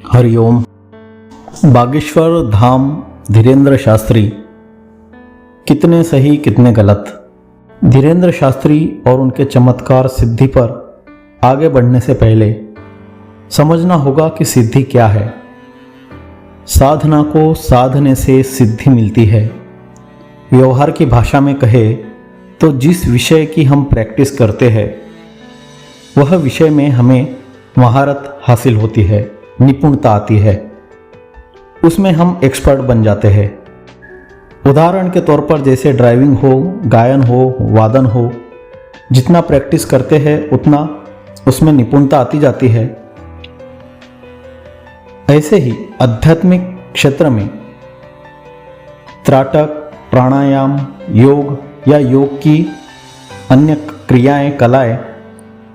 हरिओम। बागेश्वर धाम धीरेंद्र शास्त्री, कितने सही कितने गलत। धीरेंद्र शास्त्री और उनके चमत्कार सिद्धि पर आगे बढ़ने से पहले समझना होगा कि सिद्धि क्या है। साधना को साधने से सिद्धि मिलती है। व्यवहार की भाषा में कहे तो जिस विषय की हम प्रैक्टिस करते हैं वह विषय में हमें महारत हासिल होती है, निपुणता आती है, उसमें हम एक्सपर्ट बन जाते हैं। उदाहरण के तौर पर जैसे ड्राइविंग हो, गायन हो, वादन हो, जितना प्रैक्टिस करते हैं उतना उसमें निपुणता आती जाती है। ऐसे ही आध्यात्मिक क्षेत्र में त्राटक, प्राणायाम, योग या योग की अन्य क्रियाएं, कलाएं,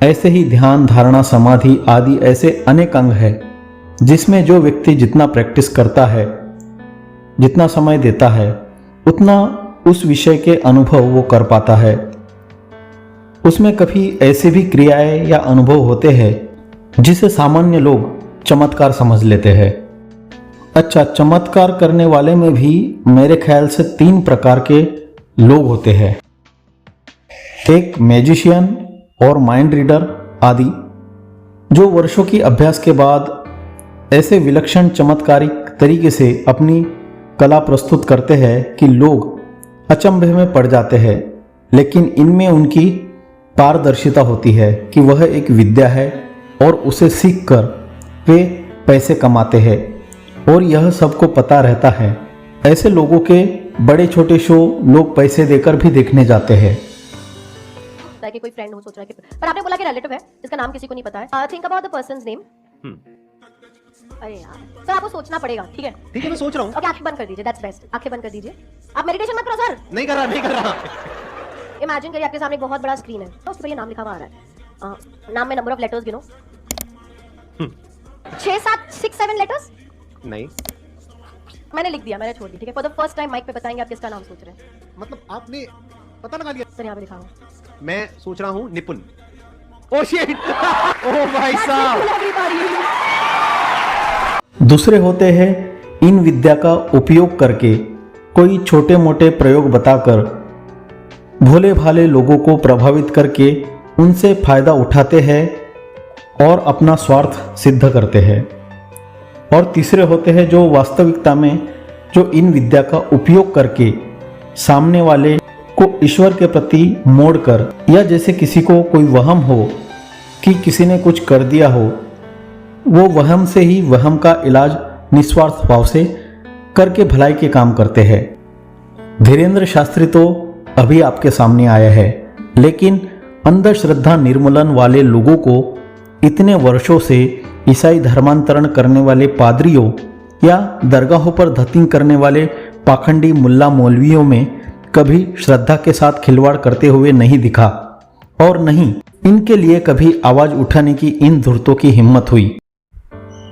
ऐसे ही ध्यान, धारणा, समाधि आदि ऐसे अनेक अंग हैं जिसमें जो व्यक्ति जितना प्रैक्टिस करता है, जितना समय देता है, उतना उस विषय के अनुभव वो कर पाता है। उसमें कभी ऐसे भी क्रियाएं या अनुभव होते हैं जिसे सामान्य लोग चमत्कार समझ लेते हैं। अच्छा, चमत्कार करने वाले में भी मेरे ख्याल से 3 प्रकार के लोग होते हैं। एक मैजिशियन और माइंड रीडर आदि, जो वर्षों की अभ्यास के बाद ऐसे विलक्षण चमत्कारिक तरीके से अपनी कला प्रस्तुत करते हैं कि लोग अचंभे में पड़ जाते हैं, लेकिन इनमें उनकी पारदर्शिता होती है कि वह एक विद्या है और उसे सीखकर वे पैसे कमाते हैं और यह सबको पता रहता है। ऐसे लोगों के बड़े छोटे शो लोग पैसे देकर भी देखने जाते हैं। कि कोई फ्रेंड हो, सोच रहा है कि, पर आपने बोला कि रिलेटिव है जिसका नाम किसी को नहीं पता है। Think about the persons name. अरे यार सर, आपको सोचना पड़ेगा। ठीक है मैं सोच रहा हूँ। ओके, आंखें बंद कर दीजिए, दैट्स बेस्ट। आंखें बंद कर दीजिए। आप मेडिटेशन मत करो सर। नहीं कर रहा। इमेजिन करिए आपके सामने एक बहुत बड़ा स्क्रीन है, तो उस पर ये नाम लिखा हुआ आ रहा है। नाम में नंबर ऑफ लेटर्स गिनो। 6, 7, 6, 7 लेटर्स। नहीं, मैंने लिख दिया, मैंने छोड़ दिया। ठीक है, for the first time mic पे बताएंगे आप किसका नाम सोच रहे हैं। मतलब आपने पता लगा लिया। सर यहाँ पे लिखा हुआ। मैं सोच रहा हूँ निपुण। ओह शिट, ओह भाई साहब। दूसरे होते हैं इन विद्या का उपयोग करके कोई छोटे मोटे प्रयोग बताकर भोले भाले लोगों को प्रभावित करके उनसे फायदा उठाते हैं और अपना स्वार्थ सिद्ध करते हैं। और तीसरे होते हैं जो वास्तविकता में जो इन विद्या का उपयोग करके सामने वाले को ईश्वर के प्रति मोड़कर, या जैसे किसी को कोई वहम हो कि किसी ने कुछ कर दिया हो, वो वहम से ही वहम का इलाज निस्वार्थ भाव से करके भलाई के काम करते हैं। धीरेंद्र शास्त्री तो अभी आपके सामने आया है, लेकिन अंधश्रद्धा निर्मूलन वाले लोगों को इतने वर्षों से ईसाई धर्मांतरण करने वाले पादरियों या दरगाहों पर धतिंग करने वाले पाखंडी मुल्ला मौलवियों में कभी श्रद्धा के साथ खिलवाड़ करते हुए नहीं दिखा, और नहीं इनके लिए कभी आवाज उठाने की इन धूर्तों की हिम्मत हुई।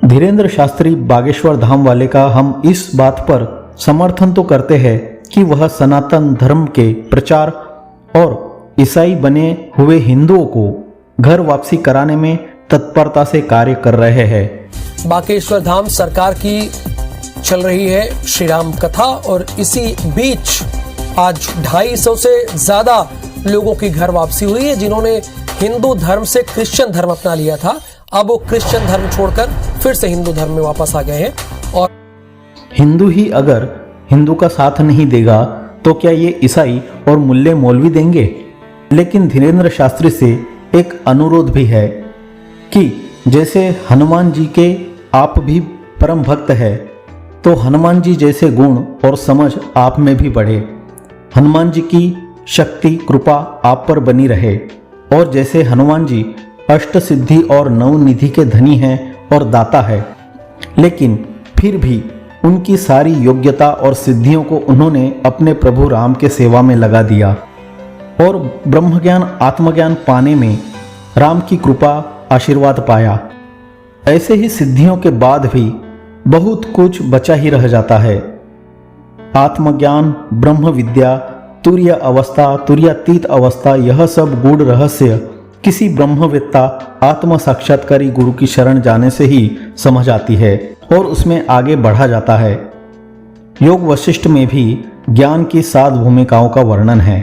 धीरेंद्र शास्त्री बागेश्वर धाम वाले का हम इस बात पर समर्थन तो करते हैं कि वह सनातन धर्म के प्रचार और ईसाई बने हुए हिंदुओं को घर वापसी कराने में तत्परता से कार्य कर रहे हैं। बागेश्वर धाम सरकार की चल रही है श्री राम कथा, और इसी बीच आज 250 से ज्यादा लोगों की घर वापसी हुई है जिन्होंने हिंदू धर्म से क्रिश्चियन धर्म अपना लिया था। अब वो क्रिश्चियन धर्म छोड़कर फिर से हिंदू धर्म में वापस आ गए हैं। और हिंदू ही अगर हिंदू का साथ नहीं देगा तो क्या ये ईसाई और मुल्ले मौलवी देंगे? लेकिन धीरेंद्र शास्त्री से एक अनुरोध भी है कि जैसे हनुमान जी के आप भी परम भक्त है, तो हनुमान जी जैसे गुण और समझ आप में भी बढ़े। हनुमान जी की शक्ति कृपा आप पर बनी रहे, और जैसे हनुमान जी अष्ट सिद्धि और नवनिधि के धनी हैं और दाता है, लेकिन फिर भी उनकी सारी योग्यता और सिद्धियों को उन्होंने अपने प्रभु राम के सेवा में लगा दिया और ब्रह्मज्ञान आत्मज्ञान पाने में राम की कृपा आशीर्वाद पाया। ऐसे ही सिद्धियों के बाद भी बहुत कुछ बचा ही रह जाता है। आत्मज्ञान, ब्रह्म विद्या, तुर्य अवस्था, तुर्यातीत अवस्था, यह सब गूढ़ रहस्य किसी ब्रह्मवेत्ता आत्म साक्षात्कारी गुरु की शरण जाने से ही समझ आती है और उसमें आगे बढ़ा जाता है। योग वशिष्ठ में भी ज्ञान की 7 भूमिकाओं का वर्णन है।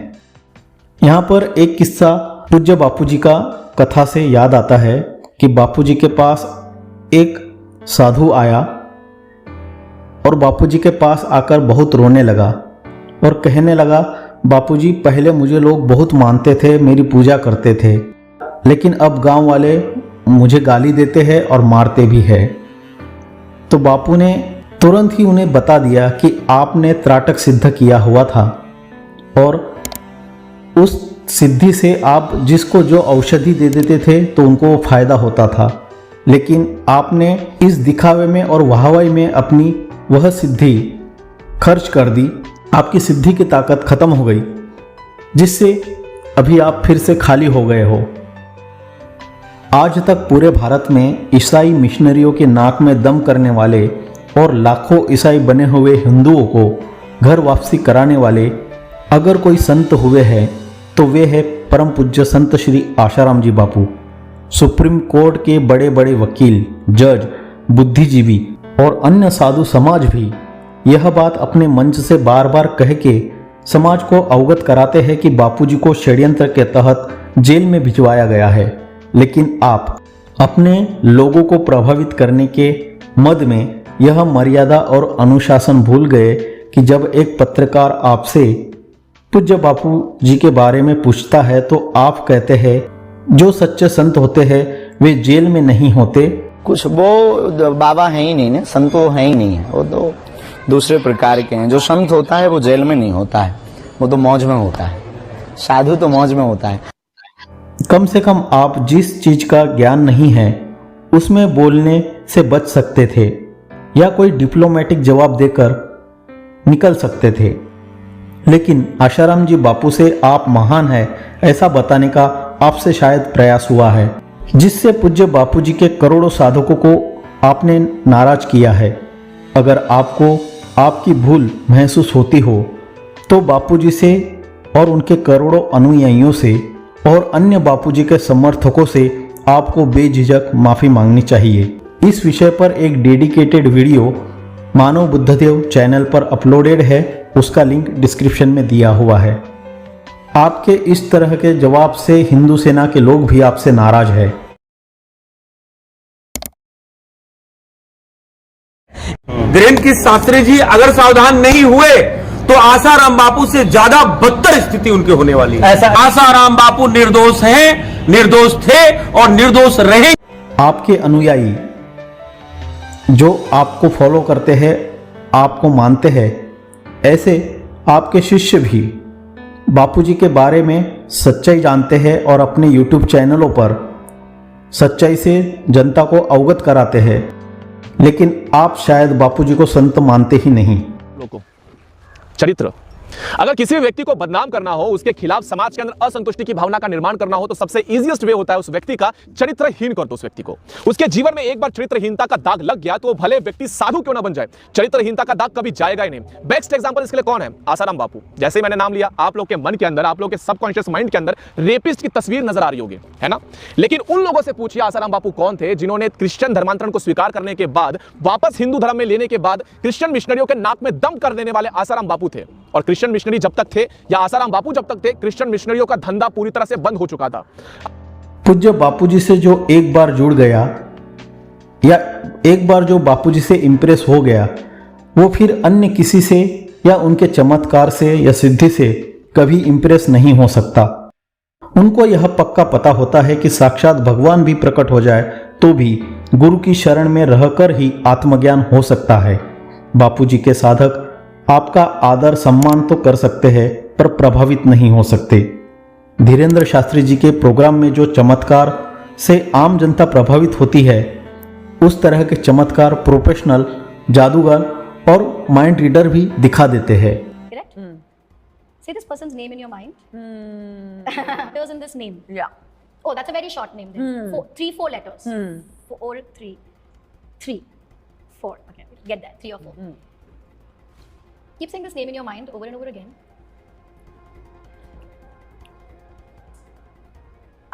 यहाँ पर एक किस्सा पूज्य बापूजी का कथा से याद आता है कि बापूजी के पास एक साधु आया और बापूजी के पास आकर बहुत रोने लगा और कहने लगा, बापूजी पहले मुझे लोग बहुत मानते थे, मेरी पूजा करते थे, लेकिन अब गांव वाले मुझे गाली देते हैं और मारते भी हैं। तो बापू ने तुरंत ही उन्हें बता दिया कि आपने त्राटक सिद्ध किया हुआ था और उस सिद्धि से आप जिसको जो औषधि दे देते थे तो उनको वो फायदा होता था, लेकिन आपने इस दिखावे में और वाहवाही में अपनी वह सिद्धि खर्च कर दी, आपकी सिद्धि की ताकत खत्म हो गई, जिससे अभी आप फिर से खाली हो गए हो। आज तक पूरे भारत में ईसाई मिशनरियों के नाक में दम करने वाले और लाखों ईसाई बने हुए हिंदुओं को घर वापसी कराने वाले अगर कोई संत हुए हैं तो वे है परम पूज्य संत श्री आशाराम जी बापू। सुप्रीम कोर्ट के बड़े बड़े वकील, जज, बुद्धिजीवी और अन्य साधु समाज भी यह बात अपने मंच से बार बार कह के समाज को अवगत कराते हैं कि बापूजी को षड्यंत्र के तहत जेल में भिजवाया गया है, लेकिन आप अपने लोगों को प्रभावित करने के मद में यह मर्यादा और अनुशासन भूल गए कि जब एक पत्रकार आपसे पूज्य बापू जी के बारे में पूछता है तो आप कहते हैं जो सच्चे संत होते हैं वे जेल में नहीं होते। कुछ वो बाबा है ही नहीं ना, संत तो है ही नहीं है, वो तो दूसरे प्रकार के हैं। जो संत होता है वो जेल में नहीं होता है, वो तो मौज में होता है, साधु तो मौज में होता है। कम से कम आप जिस चीज का ज्ञान नहीं है उसमें बोलने से बच सकते थे या कोई डिप्लोमेटिक जवाब देकर निकल सकते थे, लेकिन आशाराम जी बापू से आप महान हैं ऐसा बताने का आपसे शायद प्रयास हुआ है, जिससे पूज्य बापूजी के करोड़ों साधकों को आपने नाराज किया है। अगर आपको आपकी भूल महसूस होती हो तो बापूजी से और उनके करोड़ों अनुयायियों से और अन्य बापूजी के समर्थकों से आपको बेझिझक माफ़ी मांगनी चाहिए। इस विषय पर एक डेडिकेटेड वीडियो मानव बुद्धदेव चैनल पर अपलोडेड है, उसका लिंक डिस्क्रिप्शन में दिया हुआ है। आपके इस तरह के जवाब से हिंदू सेना के लोग भी आपसे नाराज है। धीरेन्द्र की शास्त्री जी अगर सावधान नहीं हुए तो आसाराम बापू से ज्यादा बदतर स्थिति उनकी होने वाली है। आसाराम बापू निर्दोष हैं, निर्दोष थे और निर्दोष रहे। आपके अनुयायी जो आपको फॉलो करते हैं, आपको मानते हैं, ऐसे आपके शिष्य भी बापूजी के बारे में सच्चाई जानते हैं और अपने YouTube चैनलों पर सच्चाई से जनता को अवगत कराते हैं, लेकिन आप शायद बापूजी को संत मानते ही नहीं। लोगों चरित्र, अगर किसी व्यक्ति को बदनाम करना हो, उसके खिलाफ समाज के अंदर असंतुष्टि की भावना का निर्माण करना हो तो सबसे इजीएस्ट वे होता है उस व्यक्ति का चरित्रहीन कर दो। उस व्यक्ति को उसके जीवन में एक बार चरित्रहीनता का दाग लग गया तो वो भले व्यक्ति साधु क्यों ना बन जाए, चरित्रहीनता का दाग कभी जाएगा ही नहीं। बेस्ट एग्जांपल इसके लिए कौन है? आसाराम बापू। जैसे ही मैंने नाम लिया, आप लोग के मन के अंदर, आप लोग के सबकॉन्शियस माइंड के अंदर रेपिस्ट की तस्वीर नजर आ रही होगी, है ना? लेकिन उन लोगों से पूछिए आसाराम बापू कौन थे जिन्होंने क्रिश्चियन धर्मांतरण को स्वीकार करने के बाद, वापस हिंदू धर्म में लेने के बाद क्रिश्चियन मिशनरियों के नाक में दम कर देने वाले आसाराम बापू थे। और क्रिश्चियन मिशनरी जब तक थे या आसाराम बापू जब तक थे, क्रिश्चियन मिशनरियों का धंधा पूरी तरह से बंद हो चुका था। पूज्य बापूजी से जो एक बार जुड़ गया या एक बार जो बापूजी से इंप्रेस हो गया, वो फिर अन्य किसी से या उनके चमत्कार से या सिद्धि से कभी इंप्रेस नहीं हो सकता। उनको यह पक्का पता होता है कि साक्षात भगवान भी प्रकट हो जाए तो भी गुरु की शरण में रहकर ही आत्मज्ञान हो सकता है। बापूजी के साधक आपका आदर सम्मान तो कर सकते हैं पर प्रभावित नहीं हो सकते। धीरेन्द्र शास्त्री जी के प्रोग्राम में जो चमत्कार से आम जनता प्रभावित होती है, उस तरह के चमत्कार प्रोफेशनल जादूगर और माइंड रीडर भी दिखा देते हैं। Correct? Say this person's name in your mind. Letters in this name. Yeah. Oh, that's a very short name then. 3-4 letters. 4, 3, 3, 4. Okay, get that. 3 or 4. Keep saying this name in your mind over and over again.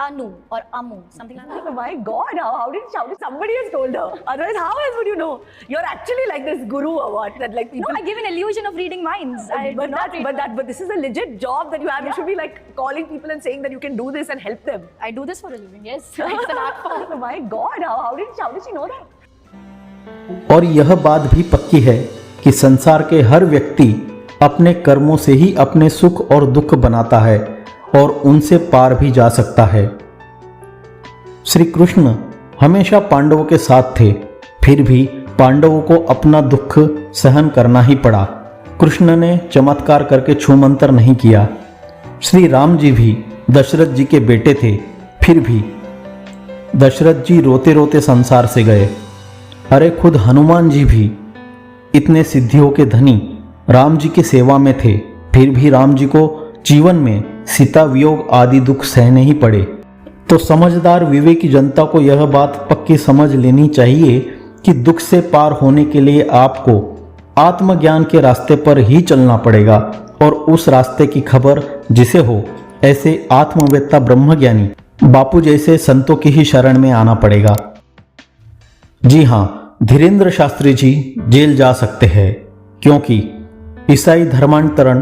Anu or Amu, something like that. Oh my God, how did you shout it? Somebody has told her. Otherwise, how else would you know? You're actually like this guru or what? That like people. No, I give an illusion of reading minds. But this is a legit job that you have. You should be like calling people and saying that you can do this and help them. I do this for a living, yes. It's an art form. Oh my God, how did she know that? और यह बात भी पक्की है कि संसार के हर व्यक्ति अपने कर्मों से ही अपने सुख और दुख बनाता है और उनसे पार भी जा सकता है। श्री कृष्ण हमेशा पांडवों के साथ थे, फिर भी पांडवों को अपना दुख सहन करना ही पड़ा। कृष्ण ने चमत्कार करके छूमंतर नहीं किया। श्री राम जी भी दशरथ जी के बेटे थे, फिर भी दशरथ जी रोते रोते संसार से गए। अरे खुद हनुमान जी भी इतने सिद्धियों के धनी राम जी की सेवा में थे, फिर भी राम जी को जीवन में सीता वियोग आदि दुख सहने ही पड़े। तो समझदार विवेकी जनता को यह बात पक्की समझ लेनी चाहिए कि दुख से पार होने के लिए आपको आत्मज्ञान के रास्ते पर ही चलना पड़ेगा और उस रास्ते की खबर जिसे हो ऐसे आत्मवेत्ता ब्रह्मज्ञानी बापू जैसे संतों की ही शरण में आना पड़ेगा। जी हाँ, धीरेन्द्र शास्त्री जी जेल जा सकते हैं क्योंकि ईसाई धर्मांतरण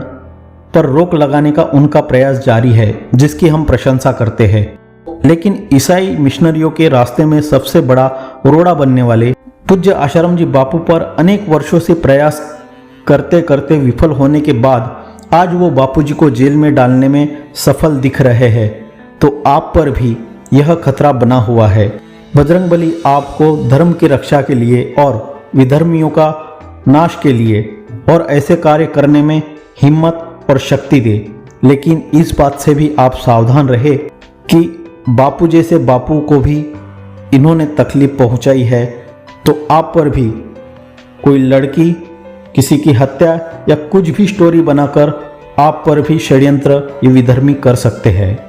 पर रोक लगाने का उनका प्रयास जारी है, जिसकी हम प्रशंसा करते हैं। लेकिन ईसाई मिशनरियों के रास्ते में सबसे बड़ा रोड़ा बनने वाले पूज्य आशाराम जी बापू पर अनेक वर्षों से प्रयास करते करते विफल होने के बाद आज वो बापू जी को जेल में डालने में सफल दिख रहे हैं, तो आप पर भी यह खतरा बना हुआ है। बजरंगबली आपको धर्म की रक्षा के लिए और विधर्मियों का नाश के लिए और ऐसे कार्य करने में हिम्मत और शक्ति दे। लेकिन इस बात से भी आप सावधान रहे कि बापू जैसे बापू को भी इन्होंने तकलीफ पहुंचाई है, तो आप पर भी कोई लड़की किसी की हत्या या कुछ भी स्टोरी बनाकर आप पर भी षड्यंत्र ये विधर्मी कर सकते हैं।